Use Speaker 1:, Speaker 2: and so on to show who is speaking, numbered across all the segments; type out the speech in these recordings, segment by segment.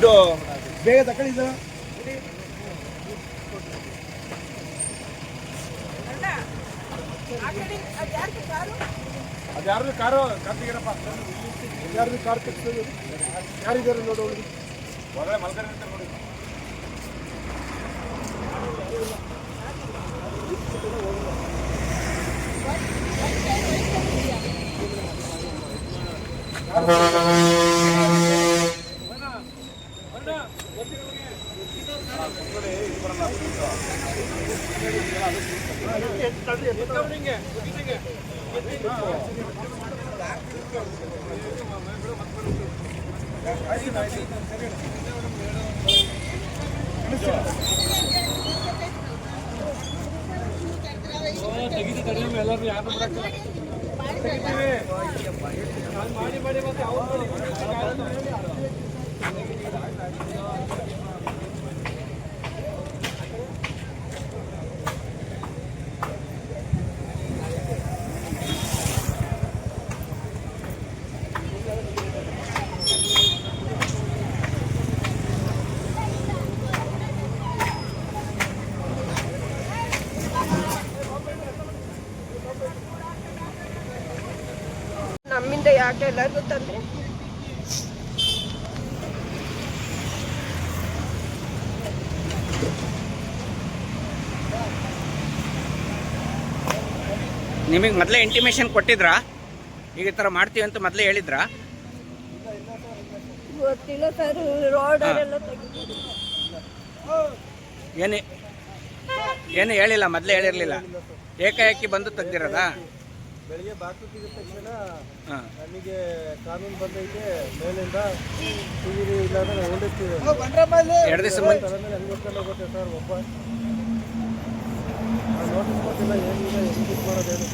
Speaker 1: ಇದು ಬೇಗ ತಗೊಳ್ಳಿದ್ದು ಅದ್ಯಾರ್ದು ಕಾರು ಕಾರ್ತಿಕೇನಪ್ಪ ಯಾರ್ದು ಕಾರ್ ತೆಗ್ಸೋದು ಯಾರಿದ್ದಾರೆ ನೋಡು ಹೊರಗಡೆ ಮಲ್ಕರಿ ಅಂತ ನೋಡಿ ಎಲ್ಲರೂ ಯಾರು ಮಾಡಿ ಮತ್ತೆ
Speaker 2: ನಮ್ಮಿಂದ ಯಾಕೆ ಎಲ್ಲರಿಗೂ ತಂದ್ರೆ
Speaker 3: ನಿಮಗೆ ಮೊದಲೇ ಇಂಟಿಮೇಷನ್ ಕೊಟ್ಟಿದ್ರಾ ಈಗ ಈ ಥರ ಮಾಡ್ತೀವಿ ಅಂತ ಮೊದಲೇ ಹೇಳಿದ್ರಾ?
Speaker 2: ಗೊತ್ತಿಲ್ಲ ಸರ್, ರೋಡಲ್ಲೆಲ್ಲ ತೆಗಿತಾರೆ.
Speaker 3: ಏನು ಹೇಳಿಲ್ಲ, ಮೊದಲೇ ಹೇಳಿರಲಿಲ್ಲ, ಏಕಾಏಕಿ ಬಂದು ತೆಗ್ದಿರೋದಾ?
Speaker 1: ಬೆಳಿಗ್ಗೆ ಬಾಕ್ಲು ತೆಗೆದ ತಕ್ಷಣ ನಮಗೆ ಕಾನೂನು ಬಂದೈತೆ ಮೇಲಿಂದ ಟಿವಿ ಇಲ್ಲಾಂದ್ರೆ ನಾವು ಹೊಂದಿರ್ತೀವಿ.
Speaker 3: 2 ದಿವಸ ಮುಂಚೆ
Speaker 1: ಹೆಂಗೆ ಹೋಗುತ್ತೆ ಸರ್, ಒಬ್ಬ ನೋಟಿಸ್ ಕೊಟ್ಟಿಲ್ಲ, ಏನಿಲ್ಲ, ಹೆಂಗೆ ಮಾಡೋದೇನು,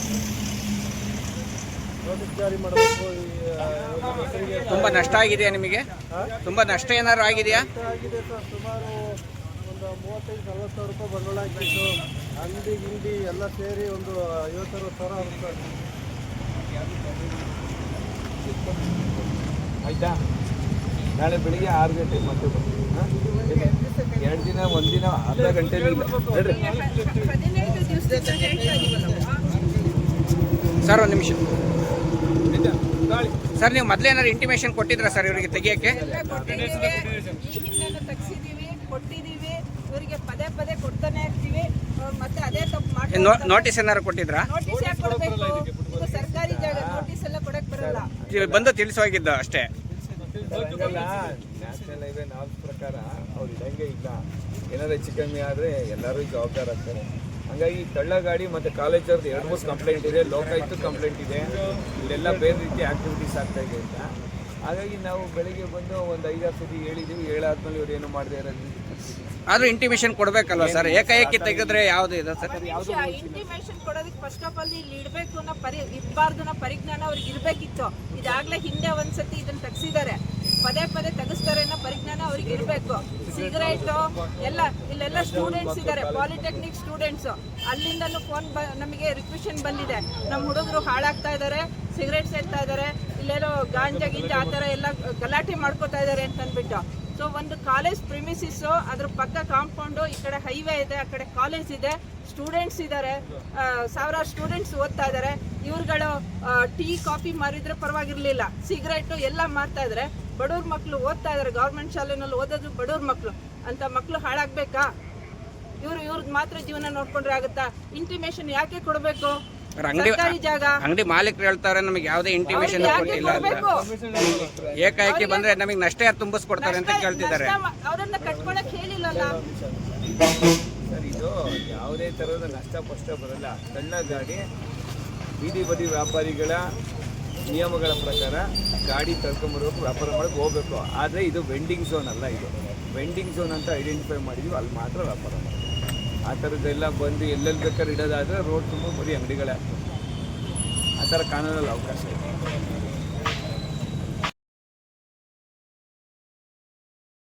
Speaker 1: ನೋಟಿಸ್ ಜಾರಿ ಮಾಡಬೇಕು.
Speaker 3: ತುಂಬ ನಷ್ಟ ಆಗಿದೆಯಾ ನಿಮಗೆ? ತುಂಬ ನಷ್ಟ ಏನಾದ್ರು ಆಗಿದೆಯಾ?
Speaker 1: ಆಗಿದೆ ಸರ್, ಸುಮಾರು ಒಂದು 35-40 ಸಾವಿರ ರೂಪಾಯಿ ಬಂಡವಾಳ ಹಾಕಿತ್ತು. ಅಂಗಡಿ ಗಿಂಡಿ ಎಲ್ಲ ಸೇರಿ ಒಂದು 50-60 ಸಾವಿರ ಆಗುತ್ತೆ. ಆಯ್ತಾ? ನಾಳೆ ಬೆಳಿಗ್ಗೆ 6 ಗಂಟೆಗೆ ಮತ್ತೆ ಬರ್ತೀವಿ. 2 ದಿನ, 1 ದಿನ, ಅರ್ಧ ಗಂಟೆ ಇಲ್ಲ ಹೇಳ್ರಿ
Speaker 3: ಸರ್. 1 ನಿಮಿಷ ಸರ್, ನೀವು ಮೊದಲೇ ಏನಾದ್ರು ಇಂಟಿಮೇಷನ್ ಕೊಟ್ಟಿದ್ರಾ ಸರ್ ಇವರಿಗೆ ತೆಗಿಯೋಕ್ಕೆ?
Speaker 2: ಈ ಹಿಂದೆ ತೆಗ್ಸಿದೀವಿ, ಕೊಟ್ಟಿದ್ದೀವಿ, ಇವರಿಗೆ ಪದೇ ಪದೇ ಕೊಡ್ತಾನೆ ಇರ್ತೀವಿ. ಮತ್ತೆ ಅದೇ ತಪ್ಪು ಮಾಡಿ
Speaker 3: ನೋಟಿಸ್ ಏನಾದ್ರು ಕೊಟ್ಟಿದ್ರಾ?
Speaker 2: ನೋಟಿಸ್ ಯಾಕೆ ಕೊಡಬೇಕು? ಇದು ಸರ್ಕಾರಿ ಜಾಗ, ನೋಟಿಸ್ ಎಲ್ಲ ಕೊಡಕ್ ಬರಲ್ಲ.
Speaker 3: ಬಂದು ತಿಳಿಸೋಗಿದ್ದು ಅಷ್ಟೇ.
Speaker 1: ನ್ಯಾಷನಲ್ ಹೈವೇ ನಾಲ್ಕು ಪ್ರಕಾರ ಅವ್ರು ಇದಂಗೆ ಇಲ್ಲ. ಏನಾದ್ರು ಹೆಚ್ಚು ಕಮ್ಮಿ ಆದರೆ ಎಲ್ಲರೂ ಜವಾಬ್ದಾರ ಆಗ್ತಾರೆ. ಹಂಗಾಗಿ ತಳ್ಳ ಗಾಡಿ ಮತ್ತು ಕಾಲೇಜವ್ರದ್ದು 2-3 ಕಂಪ್ಲೇಂಟ್ ಇದೆ, ಲೋಕಾಯುಕ್ತ ಕಂಪ್ಲೇಂಟ್ ಇದೆ. ಇಲ್ಲೆಲ್ಲ ಬೇರೆ ರೀತಿ ಆ್ಯಕ್ಟಿವಿಟೀಸ್ ಆಗ್ತಾ ಇದೆ ಅಂತ. ಹಾಗಾಗಿ ನಾವು ಬೆಳಿಗ್ಗೆ ಬಂದು ಒಂದು 5-6 ಸತಿ ಹೇಳಿದ್ದೀವಿ. ಹೇಳಾದ್ಮೇಲೆ ಇವ್ರು ಏನು ಮಾಡದೇ ಇರೋದು.
Speaker 3: ಆದ್ರೂ ಇಂಟಿಮೇಷನ್ ಕೊಡ್ಬೇಕಲ್ವ ಸರ್? ಏಕಾಏಕಿ ತೆಗೆದ್ರೆ ಯಾವ್ದು ಇದೆ ಸರ್?
Speaker 2: ಇಂಟಿಮೇಷನ್ ಕೊಡೋದಕ್ಕೆ ಫಸ್ಟ್ ಆಫ್ ಆಲ್ ಇಲ್ಲಿ ಇಡಬೇಕು ಅನ್ನೋ ಇರಬಾರ್ದು ಅನ್ನೋ ಪರಿಜ್ಞಾನ ಅವ್ರಿಗೆ ಇರಬೇಕಿತ್ತು. ಇದಾಗಲೇ ಹಿಂದೆ ಒಂದ್ಸತಿ ಇದನ್ನ ತೆಗ್ಸಿದ್ದಾರೆ, ಪದೇ ಪದೇ ತೆಗಿಸ್ತಾರೆ ಅನ್ನೋ ಪರಿಜ್ಞಾನ ಅವ್ರಿಗೆ ಇರಬೇಕು. ಸಿಗರೇಟು ಎಲ್ಲ ಇಲ್ಲೆಲ್ಲ ಸ್ಟೂಡೆಂಟ್ಸ್ ಇದ್ದಾರೆ, ಪಾಲಿಟೆಕ್ನಿಕ್ ಸ್ಟೂಡೆಂಟ್ಸ್. ಅಲ್ಲಿಂದನೂ ಫೋನ್ ನಮಗೆ ರಿಕ್ವೆಷನ್ ಬಂದಿದೆ, ನಮ್ಮ ಹುಡುಗರು ಹಾಳಾಗ್ತಾ ಇದ್ದಾರೆ, ಸಿಗರೇಟ್ ಸೇರ್ತಾ ಇದ್ದಾರೆ, ಇಲ್ಲೇನೋ ಗಾಂಜಾ ಆ ಥರ ಎಲ್ಲ ಗಲಾಟೆ ಮಾಡ್ಕೋತಾ ಇದ್ದಾರೆ ಅಂತ ಅಂದ್ಬಿಟ್ಟು. ಸೊ ಒಂದು ಕಾಲೇಜ್ ಪ್ರಿಮಿಸಿಸ್ಸು, ಅದ್ರ ಪಕ್ಕ ಕಾಂಪೌಂಡು, ಈ ಕಡೆ ಹೈವೇ ಇದೆ, ಆ ಕಡೆ ಕಾಲೇಜ್ ಇದೆ, ಸ್ಟೂಡೆಂಟ್ಸ್ ಇದ್ದಾರೆ, ಸಾವಿರಾರು ಸ್ಟೂಡೆಂಟ್ಸ್ ಓದ್ತಾ ಇದ್ದಾರೆ. ಇವ್ರುಗಳು ಟೀ ಕಾಫಿ ಮಾರಿದ್ರೆ ಪರವಾಗಿರ್ಲಿಲ್ಲ, ಸಿಗರೇಟು ಎಲ್ಲ ಮಾರ್ತಾ ಇದ್ದಾರೆ. ಬಡವ್ರ ಮಕ್ಕಳು ಓದ್ತಾ ಇದ್ದಾರೆ, ಗೌರ್ಮೆಂಟ್ ಶಾಲೆನಲ್ಲಿ ಓದೋದು ಬಡವ್ರ ಮಕ್ಕಳು. ಅಂತ ಮಕ್ಕಳು ಹಾಳಾಗ್ಬೇಕಾ? ಇವ್ರದ್ದು ಮಾತ್ರ ಜೀವನ ನೋಡ್ಕೊಂಡ್ರೆ ಆಗುತ್ತಾ? ಇಂಟಿಮೇಷನ್ ಯಾಕೆ ಕೊಡಬೇಕು?
Speaker 3: ಅಂಗಡಿ ಮಾಲೀಕರು ಹೇಳ್ತಾರೆ ನಮಗೆ ಯಾವುದೇ ಇಂಟಿಮೇಷನ್ ಕೊಟ್ಟಿಲ್ಲ ಅಂತ. ಏಕಾಏಕಿ ಬಂದ್ರೆ ನಮಗೆ ನಷ್ಟ ಯಾರು ತುಂಬಿಸ್ಕೊಡ್ತಾರೆ ಅಂತ ಕೇಳ್ತಿದ್ದಾರೆ.
Speaker 2: ಅವರನ್ನ ಕಟ್ಕೊಳಕ್ ಹೇಳಿಲ್ಲಲ್ಲ
Speaker 1: ಸರ್. ಇದು ಯಾವುದೇ ತರಹದ ನಷ್ಟ ಪಷ್ಟ ಬರಲ್ಲ. ಸಣ್ಣ ಗಾಡಿ ಬೀದಿ ಬದಿ ವ್ಯಾಪಾರಿಗಳ ನಿಯಮಗಳ ಪ್ರಕಾರ ಗಾಡಿ ತರ್ಕೊಂಬರ್ಬೇಕು, ವ್ಯಾಪಾರ ಮಾಡಕ್ಕೆ ಹೋಗ್ಬೇಕು. ಆದರೆ ಇದು ವೆಂಡಿಂಗ್ ಝೋನ್ ಅಲ್ಲ. ಇದು ವೆಂಡಿಂಗ್ ಝೋನ್ ಅಂತ ಐಡೆಂಟಿಫೈ ಮಾಡಿದ್ವಿ, ಅಲ್ಲಿ ಮಾತ್ರ ವ್ಯಾಪಾರ ಮಾಡಿ. ಆ ಥರದ್ದೆಲ್ಲ ಬಂದು ಎಲ್ಲೆಲ್ಲಿ ಬೇಕಾದ್ರೆ ಇಡೋದಾದರೆ ರೋಡ್ ತುಂಬ ಬರೀ ಅಂಗಡಿಗಳೇ ಆಗ್ತದೆ. ಆ ಥರ ಕಾನೂನಲ್ಲಿ ಅವಕಾಶ ಇದೆ.